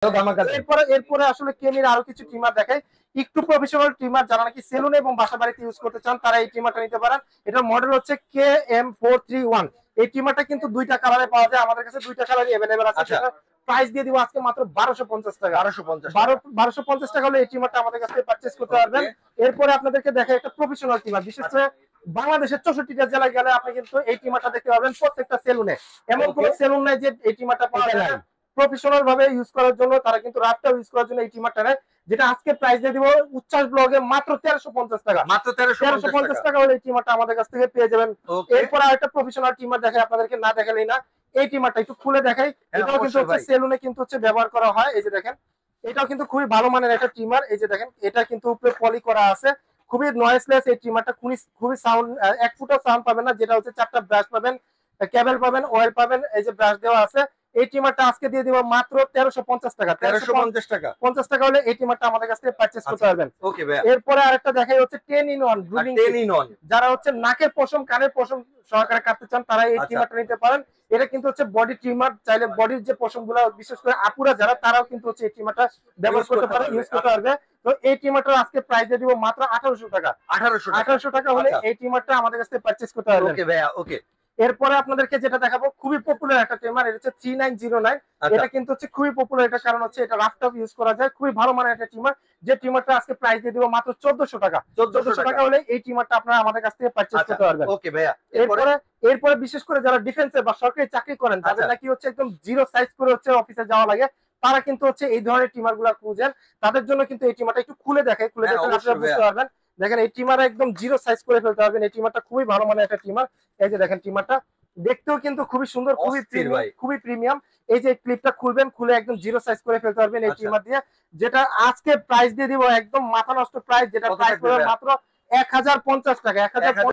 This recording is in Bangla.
এরপরে আসলে কেমির আরো কিছু ট্রিমার দেখাই, একটু প্রফেশনাল ট্রিমার যারা নাকি সেলুনে এবং বাসা বাড়িতে ইউজ করতে চান তারা এই ট্রিমারটা নিতে পারেন। এটার মডেল হচ্ছে KM431। এই ট্রিমারটা কিন্তু দুইটা কালারে পাওয়া যায়, আমাদের কাছে দুইটা কালারই अवेलेबल আছে। প্রাইস দিয়ে দিব আজকে মাত্র 1250 টাকা। 1250 টাকা হলে এই ট্রিমারটা আমাদের কাছে পারচেজ করতে পারবেন। এরপরে আপনাদেরকে দেখাই একটা প্রফেশনাল ট্রিমার, বিশেষ করে বাংলাদেশের 64টা জেলায় গেলে আপনি কিন্তু এই ট্রিমারটা দেখতে পাবেন প্রত্যেকটা সেলুনে। এমন কোন সেলুন নাই যে এই ট্রিমারটা পাওয়া যায় না। প্রফেশনাল ভাবে ইউজ করার জন্য তারা কিন্তু রাফটাও ইউজ করার জন্য এই ট্রিমারটা নেয়, যেটা আজকে প্রাইস দিয়ে দিব উচ্ছ্বাস ব্লগে মাত্র 1350 টাকা। মাত্র 1350 টাকা হলে এই ট্রিমারটা আমাদের কাছ থেকে পেয়ে যাবেন। এরপর আরেকটা প্রফেশনাল ট্রিমার দেখাই আপনাদেরকে, না দেখালেই না। এই ট্রিমারটা একটু খুলে দেখাই, এটাও কিন্তু হচ্ছে সেলুনে কিন্তু হচ্ছে ব্যবহার করা হয়। এই যে দেখেন, এটাও কিন্তু খুবই ভালো মানের একটা ট্রিমার। এই যে দেখেন, এটা কিন্তু উপরে পলি করা আছে, খুবই নয়েজলেস এই ট্রিমারটা, খুবই সাউন্ড, এক ফুটও সাউন্ড পাবেন না। যেটা হচ্ছে 4টা ব্রাশ পাবেন, কেবল পাবেন, অয়েল পাবেন, এই যে ব্রাশ দেওয়া আছে। এই ট্রিমারটা আজকে দিয়ে দিব মাত্র 1350 টাকা। 1350 টাকা 50 টাকা হলে এই ট্রিমারটা আমাদের কাছ থেকে পারচেজ করতে পারবেন। ওকে ভাই। এরপরে আরেকটা দেখাই হচ্ছে 10 in 1 গ্রুমিং। 10 in 1 যারা হচ্ছে নাকের পশম, কানের পশম সহকারে কাটতে চান তারা এই ট্রিমারটা নিতে পারেন। এটা কিন্তু হচ্ছে বডি ট্রিমার, চাইলে বডির যে পশমগুলো, বিশেষ করে আপুরা যারা, তারাও কিন্তু হচ্ছে এই ট্রিমারটা ব্যবহার করতে পারে, ইউজ করতে পারবে। তো এই ট্রিমারটা আজকে প্রাইস দিয়ে দিব মাত্র 1800 টাকা। 1800 টাকা হলে এই ট্রিমারটা আমাদের কাছ থেকে পারচেজ করতে পারবেন। ওকে ভাইয়া, ওকে। এরপরে আপনাদেরকে যেটা দেখাবো খুবই পপুলার একটা ট্রিমার, এটা হচ্ছে 3909। এটা কিন্তু হচ্ছে খুবই পপুলার, এটা কারণ হচ্ছে এটা রাফটপ ইউজ করা যায়, খুবই ভালো মানের একটা ট্রিমার। যে ট্রিমারটা আজকে প্রাইস দিয়ে দিব মাত্র 1400 টাকা। 1400 টাকা হলে এই ট্রিমারটা আপনারা আমাদের কাছ থেকে পারচেজ করতে পারবেন। ওকে ভাইয়া। এরপরে বিশেষ করে যারা ডিফেন্সে বা সরকারি চাকরি করেন, তাদের নাকি হচ্ছে একদম জিরো সাইজ করে হচ্ছে অফিসে যাওয়া লাগে, তারা কিন্তু হচ্ছে এই ধরনের ট্রিমার গুলা খুঁজেন। তাদের জন্য কিন্তু এই ট্রিমারটা একটু খুলে দেখাই, খুলে দেখলে আপনারা বুঝতে পারবেন। দেখেন, এই ট্রিমার একদম জিরো সাইজ করে ফেলতে পারবেন। এই ট্রিমারটা খুবই ভালো মানের একটা ট্রিমার। এই যে দেখেন, ট্রিমারটা দেখতেও কিন্তু খুবই সুন্দর, খুবই প্রিমিয়াম। এই যে ক্লিপটা খুলবেন, খুলে একদম জিরো সাইজ করে ফেলতে পারবেন এই ট্রিমার দিয়ে। যেটা আজকে প্রাইস দিয়ে দিব একদম মাথা নষ্ট প্রাইস, যেটা প্রাইস পড়বে মাত্র 1050 টাকা।